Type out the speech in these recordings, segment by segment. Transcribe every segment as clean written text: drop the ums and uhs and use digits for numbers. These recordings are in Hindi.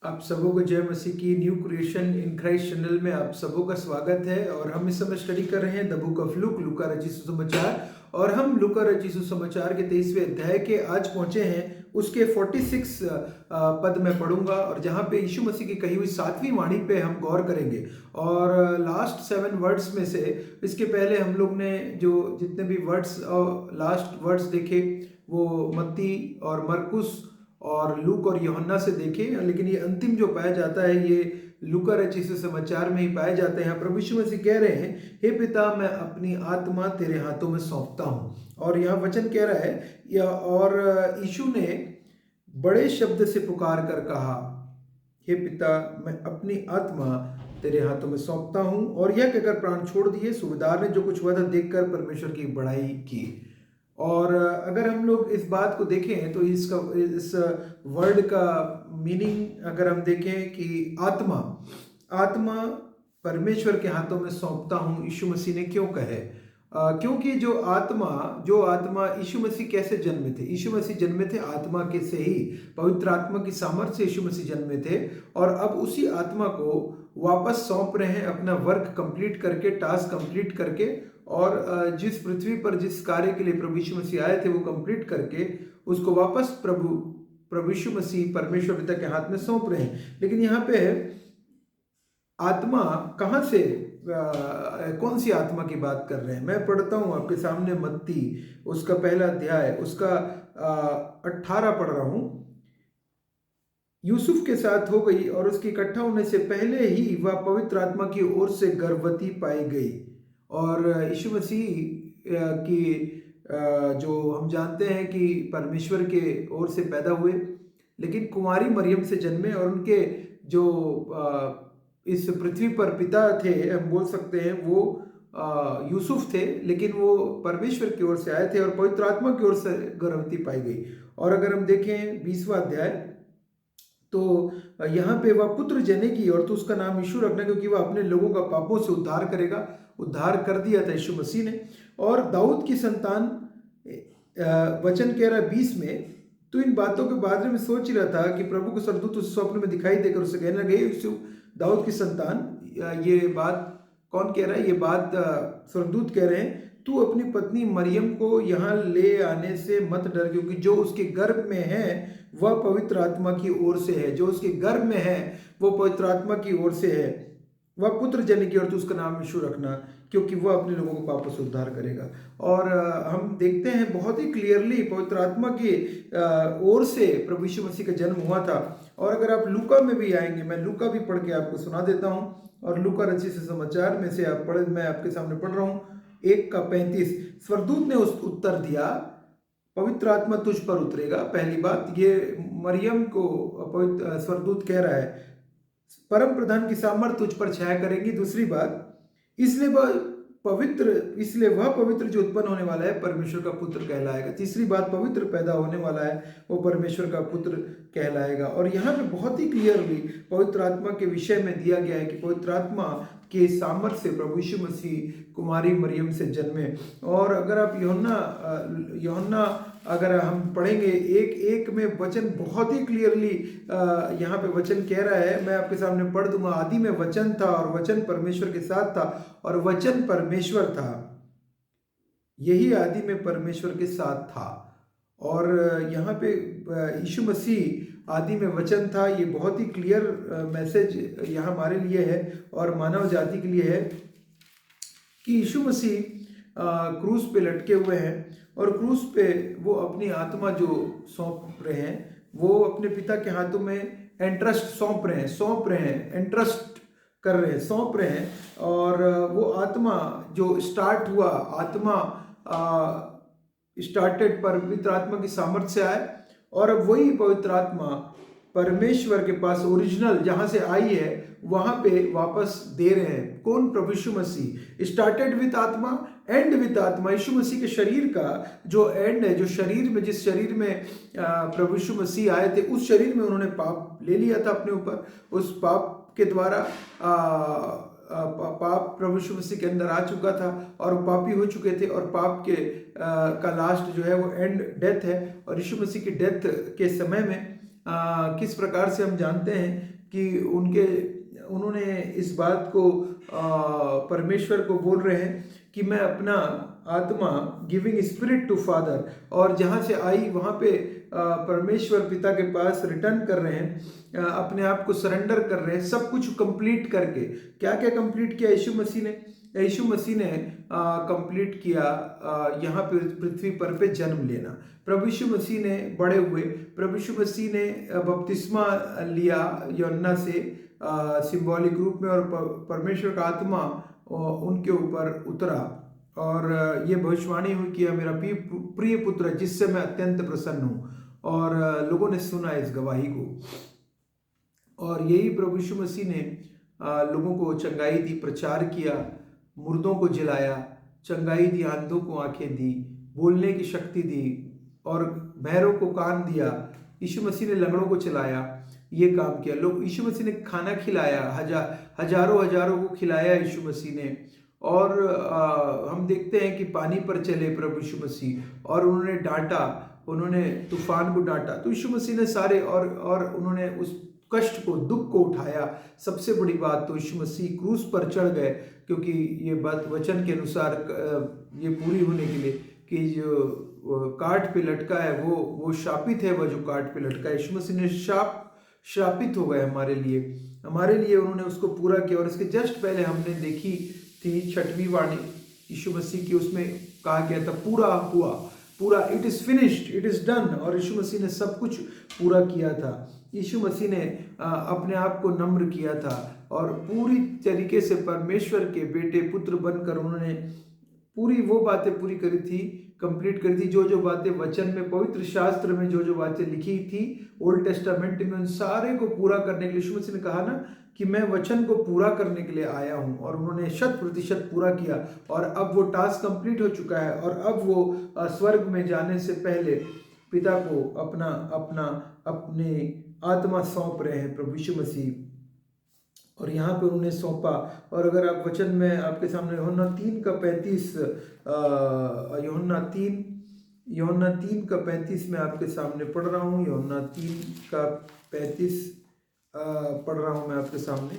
आप सबों को जय मसीह की new creation in Christ channel में आप सबों का स्वागत है। और हम इस समय स्टडी कर रहे हैं द बुक ऑफ लूक, लूका रचित सुसमाचार। और हम लूका रचित सुसमाचार के 23वें अध्याय के आज पहुंचे हैं। उसके 46 पद में पढ़ूंगा और जहां पे यीशु मसीह की कही हुई 7वीं वाणी पे हम गौर करेंगे। और लास्ट 7 वर्ड्स में से इसके पहले हम लोग ने जो जितने भी वर्ड्स और लास्ट वर्ड्स देखे वो मत्ती और मरकुस और लूक और यूहन्ना से देखे, लेकिन ये अंतिम जो पाया जाता है ये लूका रचित सुसमाचार में ही पाए जाते हैं। प्रभु यीशु मसीह कह रहे हैं, हे पिता, मैं अपनी आत्मा तेरे हाथों में सौंपता हूँ। और यहाँ वचन कह रहा है और यीशु ने बड़े शब्द से पुकार कर कहा, हे पिता, मैं अपनी आत्मा तेरे हाथों में सौंपता हूँ। और यह कहकर प्राण छोड़ दिए। सूबेदार ने जो कुछ हुआ था देखकर परमेश्वर की बड़ाई की। और अगर हम लोग इस बात को देखें तो इस वर्ड का मीनिंग अगर हम देखें कि आत्मा आत्मा परमेश्वर के हाथों में सौंपता हूँ, यीशु मसीह ने क्यों कहे? क्योंकि जो आत्मा यीशु मसीह कैसे जन्मे थे? यीशु मसीह जन्मे थे आत्मा के से ही, पवित्र आत्मा की सामर्थ्य से यीशु मसीह जन्मे थे। और अब उसी आत्मा को वापस सौंप रहे हैं, अपना वर्क कंप्लीट करके, टास्क कंप्लीट करके। और जिस पृथ्वी पर जिस कार्य के लिए प्रभु यीशु मसीह आए थे वो कंप्लीट करके उसको वापस प्रभु यीशु मसीह परमेश्वर पिता के हाथ में सौंप रहे हैं। लेकिन यहाँ पे आत्मा कहाँ से, कौन सी आत्मा की बात कर रहे हैं? मैं पढ़ता हूँ आपके सामने मत्ती उसका पहला अध्याय उसका 18 पढ़ रहा हूँ। यूसुफ के साथ हो गई और उसके इकट्ठा होने से पहले ही वह पवित्र आत्मा की ओर से गर्भवती पाई गई। और यीशु मसीह की जो हम जानते हैं कि परमेश्वर के ओर से पैदा हुए, लेकिन कुंवारी मरियम से जन्मे। और उनके जो इस पृथ्वी पर पिता थे, हम बोल सकते हैं वो यूसुफ थे, लेकिन वो परमेश्वर की ओर से आए थे और पवित्र आत्मा की ओर से गर्भवती पाई गई। और अगर हम देखें 20वां अध्याय तो यहाँ पे वह पुत्र जनेगी और तो उसका नाम यीशु रखना, क्योंकि वह अपने लोगों का पापों से उद्धार करेगा। उद्धार कर दिया था यीशु मसीह ने। और दाऊद की संतान, वचन कह रहा है 20 में, तो इन बातों के बारे में सोच ही रहा था कि प्रभु को स्वर्गदूत उस स्वप्न में दिखाई देकर उसे कहने लगे, दाऊद की संतान। ये बात कौन कह रहा है? ये बात स्वर्गदूत कह रहे हैं, तू अपनी पत्नी मरियम को यहाँ ले आने से मत डर, क्योंकि जो उसके गर्भ में है वह पवित्र आत्मा की ओर से है। जो उसके गर्भ में है वो पवित्र आत्मा की ओर से है। वह पुत्र जनेगी और तू उसका नाम यीशु रखना, क्योंकि वह अपने लोगों को पापों से उद्धार करेगा। और हम देखते हैं बहुत ही क्लियरली पवित्र आत्मा की ओर से प्रभु यीशु मसीह का जन्म हुआ था। और अगर आप लूका में भी आएंगे, मैं लूका भी पढ़ के आपको सुना देता हूँ। और लूका रचित सुसमाचार में से मैं आपके सामने पढ़ रहा हूँ 1:35। स्वर्गदूत ने उस उत्तर दिया, पवित्र आत्मा तुझ पर उतरेगा। पहली बात, ये मरियम को पवित्र स्वर्गदूत कह रहा है, परम प्रधान की सामर्थ तुझ पर छाया करेगी। दूसरी बात, इसलिए वह पवित्र जो उत्पन्न होने वाला है परमेश्वर का पुत्र कहलाएगा। तीसरी बात, पवित्र पैदा होने वाला है वो परमेश्वर का पुत्र कहलाएगा। और यहाँ पे बहुत ही क्लियरली पवित्र आत्मा के विषय में दिया गया है कि पवित्र आत्मा के सामर्थ्य से प्रभु यीशु मसीह कुमारी मरियम से जन्मे। और अगर आप यूहन्ना अगर हम पढ़ेंगे 1:1 में वचन बहुत ही क्लियरली यहाँ पे वचन कह रहा है, मैं आपके सामने पढ़ दूंगा। आदि में वचन था और वचन परमेश्वर के साथ था और वचन परमेश्वर था। यही आदि में परमेश्वर के साथ था। और यहाँ पे यीशु मसीह आदि में वचन था। ये बहुत ही क्लियर मैसेज यहाँ हमारे लिए है और मानव जाति के लिए है कि यीशु मसीह क्रूस पे लटके हुए हैं और क्रूस पे वो अपनी आत्मा जो सौंप रहे हैं वो अपने पिता के हाथों में एंट्रस्ट सौंप रहे हैं, एंट्रस्ट कर रहे हैं, सौंप रहे हैं। और वो आत्मा जो स्टार्ट हुआ, आत्मा स्टार्टेड पवित्र आत्मा की सामर्थ्य से आए। और अब वही पवित्र आत्मा परमेश्वर के पास ओरिजिनल जहां से आई है वहां पे वापस दे रहे हैं। कौन? प्रभु यीशु मसीह। स्टार्टेड विद आत्मा, एंड विद आत्मा। यीशु मसीह के शरीर का जो एंड है, जो शरीर में, जिस शरीर में प्रभु यीशु मसीह आए थे उस शरीर में उन्होंने पाप ले लिया था अपने ऊपर। उस पाप के द्वारा पाप प्रभु यीशु मसीह के अंदर आ चुका था और पापी हो चुके थे। और पाप के का लास्ट जो है वो एंड डेथ है। और यीशु मसीह की डेथ के समय में किस प्रकार से हम जानते हैं कि उन्होंने इस बात को परमेश्वर को बोल रहे हैं कि मैं अपना आत्मा गिविंग स्पिरिट टू फादर, और जहाँ से आई वहाँ पे परमेश्वर पिता के पास रिटर्न कर रहे हैं, अपने आप को सरेंडर कर रहे हैं, सब कुछ कंप्लीट करके। क्या क्या कंप्लीट किया यीशु मसीह ने? यीशु मसीह ने कंप्लीट किया यहाँ पे पृथ्वी पर जन्म लेना। प्रभु यीशु मसीह ने बड़े हुए, प्रभु यीशु मसीह ने बपतिस्मा लिया यूहन्ना से सिंबॉलिक रूप में, और परमेश्वर का आत्मा उनके ऊपर उतरा, और ये भविष्यवाणी हुई कि मेरा प्रिय पुत्र जिससे मैं अत्यंत प्रसन्न हूँ, और लोगों ने सुना इस गवाही को। और यही प्रभु यीशु मसीह ने लोगों को चंगाई दी, प्रचार किया, मुर्दों को जिलाया, चंगाई दी, अंधों को आंखें दी, बोलने की शक्ति दी, और बहरों को कान दिया। यीशु मसीह ने लंगड़ों को चलाया, ये काम किया। लोग यीशु मसीह ने खाना खिलाया, हजारों को खिलाया यीशु मसीह ने। और हम देखते हैं कि पानी पर चले प्रभु यीशु मसीह, और उन्होंने डांटा, उन्होंने तूफान को डांटा। तो यीशु मसीह ने सारे और उन्होंने उस कष्ट को, दुख को उठाया। सबसे बड़ी बात तो यीशु मसीह क्रूस पर चढ़ गए, क्योंकि ये बात वचन के अनुसार ये पूरी होने के लिए कि जो काट पे लटका है वो शापित है, वह जो काट पे लटका है। यीशु मसीह ने शापित हो गए हमारे लिए उन्होंने उसको पूरा किया। और इसके जस्ट पहले हमने देखी थी 6वीं वाणी यीशु मसीह की, उसमें कहा गया था पूरा हुआ, पूरा, it is finished, it is done. और यीशु मसीह ने सब कुछ पूरा किया था। यीशु मसीह ने अपने आप को नम्र किया था, और पूरी तरीके से परमेश्वर के बेटे पुत्र बनकर उन्होंने पूरी वो बातें पूरी करी थी, कंप्लीट करी थी, जो बातें वचन में, पवित्र शास्त्र में जो बातें लिखी थी ओल्ड टेस्टामेंट में, उन सारे को पूरा करने के लिए यीशु मसीह ने कहा ना कि मैं वचन को पूरा करने के लिए आया हूं, और उन्होंने 100% पूरा किया। और अब वो टास्क कंप्लीट हो चुका है, और अब वो स्वर्ग में जाने से पहले पिता को अपने आत्मा सौंप रहे हैं प्रभु यीशु मसीह, और यहाँ पे उन्होंने सौंपा। और अगर आप वचन में आपके सामने यूहन्ना 3:35 यूहन्ना 3:35 में आपके सामने पढ़ रहा हूँ। यूहन्ना 3:35 पढ़ रहा हूँ मैं आपके सामने।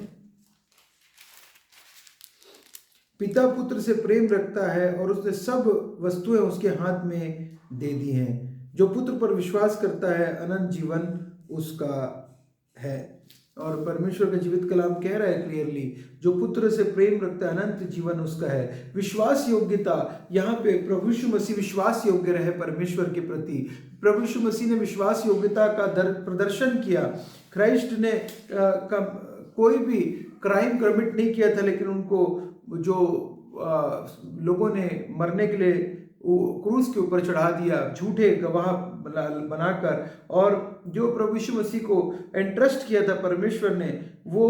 पिता पुत्र से प्रेम रखता है, और उसने सब वस्तुएं उसके हाथ में दे दी हैं। जो पुत्र पर विश्वास करता है अनंत जीवन उसका है। और परमेश्वर का जीवित कलाम कह रहा है क्लियरली, जो पुत्र से प्रेम रखता है अनंत जीवन उसका है। विश्वास योग्यता, यहाँ पे प्रभु यीशु मसीह विश्वास योग्य रहे परमेश्वर के प्रति। प्रभु यीशु मसीह ने विश्वास योग्यता का प्रदर्शन किया। क्राइस्ट ने कोई भी क्राइम कमिट नहीं किया था, लेकिन उनको जो लोगों ने मरने के लिए क्रूस के ऊपर चढ़ा दिया, झूठे गवाह बनाकर। और जो प्रभु यीशु मसीह को एंट्रस्ट किया था परमेश्वर ने, वो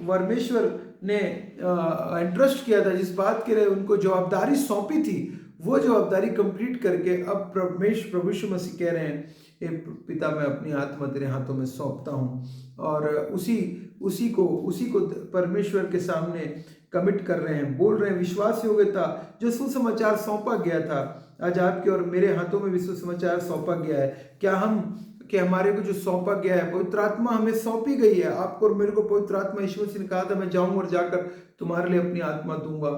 परमेश्वर ने एंट्रस्ट किया था, जिस बात के लिए उनको जवाबदारी सौंपी थी, वो जवाबदारी कंप्लीट करके अब प्रभु यीशु मसीह कह रहे हैं, हे पिता मैं अपनी आत्मा तेरे हाथों में सौंपता हूँ। और उसी को परमेश्वर के सामने कमिट कर रहे हैं, बोल रहे हैं। विश्वास योग्यता, जो सुसमाचार सौंपा गया था, आज आपके और मेरे हाथों में भी सुसमाचार सौंपा गया है। कि हमारे को जो सौंपा गया है, पवित्र आत्मा हमें सौंपी गई है। आपको और मेरे को पवित्र आत्मा, यीशु मसीह ने कहा था मैं जाऊंगा और जाकर तुम्हारे लिए अपनी आत्मा दूंगा।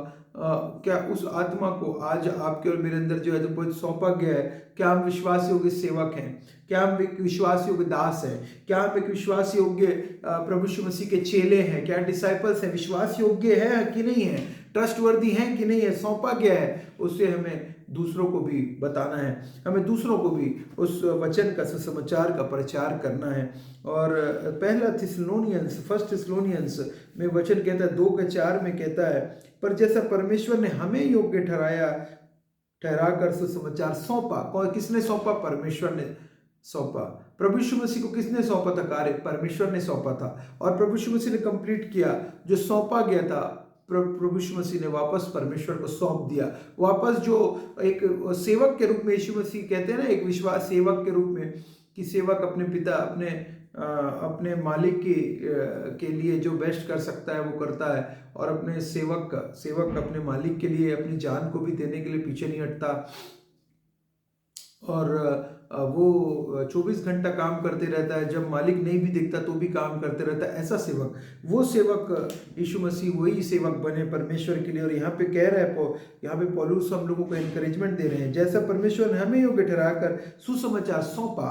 क्या उस आत्मा को आज आपके और मेरे अंदर जो है जो पवित्र सौंपा गया है, क्या हम विश्वास योग्य सेवक हैं? क्या हम एक विश्वास योग्य दास हैं? क्या हम एक विश्वास योग्य प्रभु यीशु मसीह के चेले हैं? क्या डिसाइपल्स हैं? विश्वास योग्य है कि नहीं है? ट्रस्टवर्दी हैं कि नहीं है? सौंपा गया है, उससे हमें दूसरों को भी बताना है, हमें दूसरों को भी उस वचन का, सुसमाचार का प्रचार करना है। और पहला फर्स्ट थिस्सलुनीयंस में वचन कहता है 2:4 में कहता है, पर जैसा परमेश्वर ने हमें योग्य ठहरा कर सुसमाचार सौंपा। किसने सौंपा? परमेश्वर ने सौंपा। प्रभु यीशु मसीह को किसने सौंपा था कार्य? परमेश्वर ने सौंपा था। और प्रभु यीशु मसीह ने कंप्लीट किया जो सौंपा गया था। प्रभु यीशु मसीह ने वापस परमेश्वर को सौंप दिया। वापस जो एक सेवक के रूप में यीशु मसीह कहते हैं ना, एक विश्वास सेवक के रूप में, कि सेवक अपने पिता, अपने मालिक के लिए जो बेस्ट कर सकता है वो करता है, और अपने सेवक अपने मालिक के लिए अपनी जान को भी देने के लिए पीछे नहीं हटता। और वो 24 घंटा काम करते रहता है, जब मालिक नहीं भी देखता तो भी काम करते रहता है, ऐसा सेवक, वो सेवक यीशु मसीह वही सेवक बने परमेश्वर के लिए। और यहाँ पे कह रहा है, यहाँ पे पौलुस हम लोगों को एनकरेजमेंट दे रहे हैं, जैसा परमेश्वर ने हमें योग्य ठहराकर सुसमाचार सौंपा,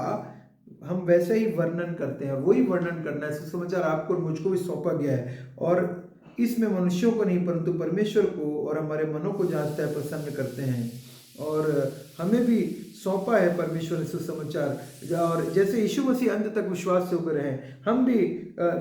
हम वैसे ही वर्णन करते हैं, और वही वर्णन करना है। सुसमाचार आपको और मुझको भी सौंपा गया है, और इसमें मनुष्यों को नहीं परंतु परमेश्वर को और हमारे मनों को जांचता है, प्रसन्न करते हैं। और हमें भी सौंपा है परमेश्वर ने सुसमाचार, और जैसे यीशु मसीह अंत तक विश्वास से होकर रहे, हम भी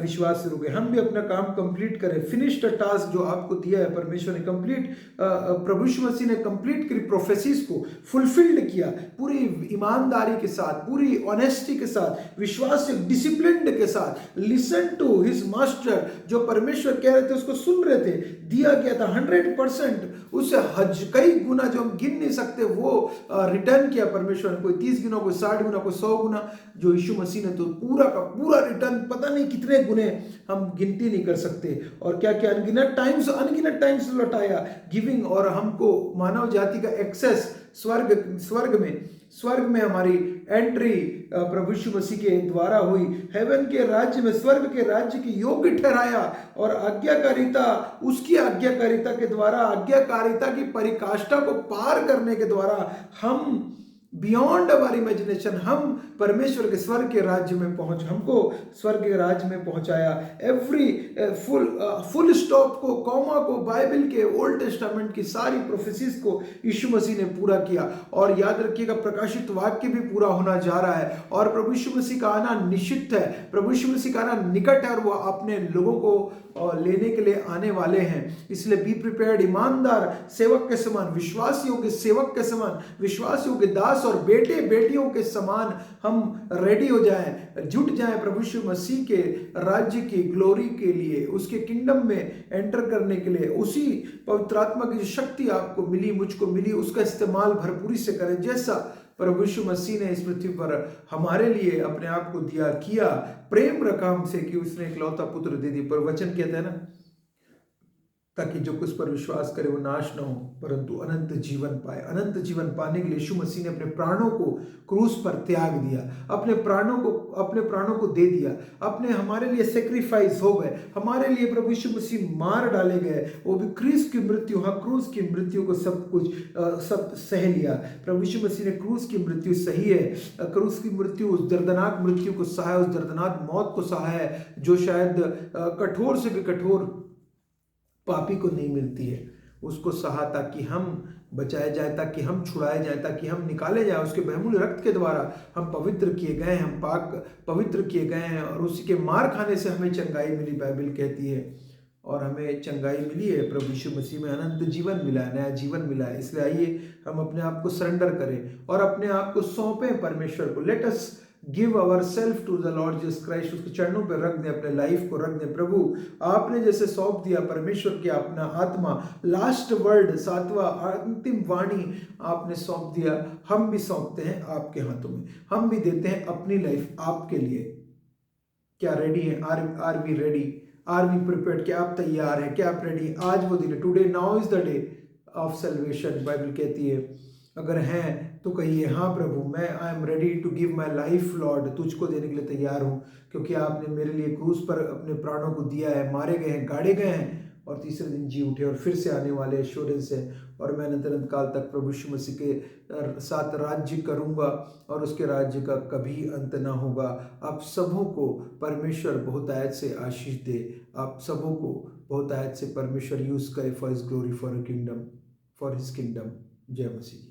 विश्वास से रुके, हम भी अपना काम कंप्लीट करें। फिनिश द टास्क जो आपको दिया है परमेश्वर ने कंप्लीट, प्रभु यीशु मसीह ने कंप्लीट करी, प्रोफेसीज को फुलफिल्ड किया पूरी ईमानदारी के साथ, पूरी ऑनेस्टी के साथ, विश्वास से डिसिप्लिन के साथ। लिसन टू हिज मास्टर, जो परमेश्वर कह रहे थे उसको सुन रहे थे, दिया गया था 100%, उससे कई गुना जो हम गिन नहीं सकते वो रिटर्न किया परमेश्वर ने, कोई 30 गुना, कोई 60 गुना, कोई 100 गुना, जो यीशु मसीह ने तो पूरा का पूरा रिटर्न, पता नहीं कितने गुने, हम गिनती नहीं कर सकते, और क्या क्या अनगिनत टाइम्स लौटाया गिविंग, और हमको मानव जाति का एक्सेस स्वर्ग में हमारी एंट्री प्रभु यीशु मसीह के द्वारा हुई, हेवन के राज्य में, स्वर्ग के राज्य की योग्य ठहराया, और आज्ञाकारिता, उसकी आज्ञाकारिता के द्वारा, आज्ञाकारिता की परिकाष्ठा को पार करने के द्वारा हम बियॉन्ड अवर इमेजिनेशन, हम परमेश्वर के स्वर्ग के राज्य में हमको स्वर्ग के राज्य में पहुंचाया। एवरी फुल स्टॉप को, कॉमा को, बाइबल के ओल्ड टेस्टामेंट की सारी प्रोफेसीज को यीशु मसीह ने पूरा किया। और याद रखिएगा, प्रकाशित वाक्य भी पूरा होना जा रहा है, और प्रभु यीशु मसीह का आना निश्चित है, प्रभु यीशु मसीह का आना निकट है, और वो अपने लोगों को लेने के लिए आने वाले हैं। इसलिए बी प्रिपेयर्ड, ईमानदार सेवक के समान, विश्वास योग्य सेवक के समान, विश्वास योग्य दास और बेटे बेटियों के समान हम रेडी हो जाएं, जुट जाएं प्रभु यीशु मसीह के राज्य की ग्लोरी के लिए, उसके किंगडम में एंटर करने के लिए। उसी पवित्र आत्मा की जो शक्ति आपको मिली, मुझको मिली, उसका इस्तेमाल भरपूरी से करें, जैसा प्रभु यीशु मसीह ने इस पृथ्वी पर हमारे लिए अपने आप को दिया, किया, प्रेम रखा हमसे कि उसने इकलौता पुत्र दे दी। पर वचन कहते हैं ना, ताकि जो कुछ पर विश्वास करे वो नाश न हो परंतु अनंत जीवन पाए। अनंत जीवन पाने के लिए यीशु मसीह ने अपने प्राणों को क्रूस पर त्याग दिया, अपने प्राणों को दे दिया, अपने हमारे लिए सेक्रीफाइस हो गए, हमारे लिए प्रभु यीशु मसीह मार डाले गए, वो भी क्रूस की मृत्यु, हाँ क्रूस की मृत्यु को सब सह लिया। प्रभु यीशु मसीह ने क्रूस की मृत्यु सही है, क्रूस की मृत्यु, उस दर्दनाक मृत्यु को सहा, उस दर्दनाक मौत को सहा है, जो शायद कठोर से भी कठोर पापी को नहीं मिलती है। उसको सहा ताकि हम बचाए जाए, ताकि हम छुड़ाए जाए, ताकि हम निकाले जाए। उसके बहुमूल्य रक्त के द्वारा हम पवित्र किए गए हैं, हम पवित्र किए गए हैं, और उसी के मार खाने से हमें चंगाई मिली, बाइबल कहती है। और हमें चंगाई मिली है, प्रभु यीशु मसीह में अनंत जीवन मिला है, नया जीवन मिला है। इसलिए आइए हम अपने आप को सरेंडर करें और अपने आप को सौंपें परमेश्वर को। Let us give our self to the Lord Jesus Christ. उसके चरणों पर रख दें, अपने लाइफ को रख दें। प्रभु आपने जैसे सौंप दिया परमेश्वर के अपना आत्मा, लास्ट वर्ड, सातवां अंतिम वाणी आपने सौंप दिया, हम भी सौंपते हैं आपके हाथों में। हम भी देते हैं अपनी लाइफ आपके लिए। क्या रेडी है? Are we ready? Are we prepared? क्या आप तैयार हैं? क्या आप रेडी? आज वो दिन है, today now is the day of salvation, Bible कहती है। अगर हैं तो कहिए, हाँ प्रभु, मैं I am ready to give my life Lord, तुझको देने के लिए तैयार हूँ, क्योंकि आपने मेरे लिए क्रूस पर अपने प्राणों को दिया है, मारे गए हैं, गाड़े गए हैं, और तीसरे दिन जी उठे और फिर से आने वाले एश्योरेंस है। और मैं अनंत काल तक प्रभु यीशु मसीह के साथ राज्य करूँगा, और उसके राज्य का कभी अंत ना होगा। आप सबों को परमेश्वर बहुतायत से आशीष दे, आप सबों को बहुतायत से परमेश्वर यूज़ करे for his glory, for his kingdom. जय मसीह।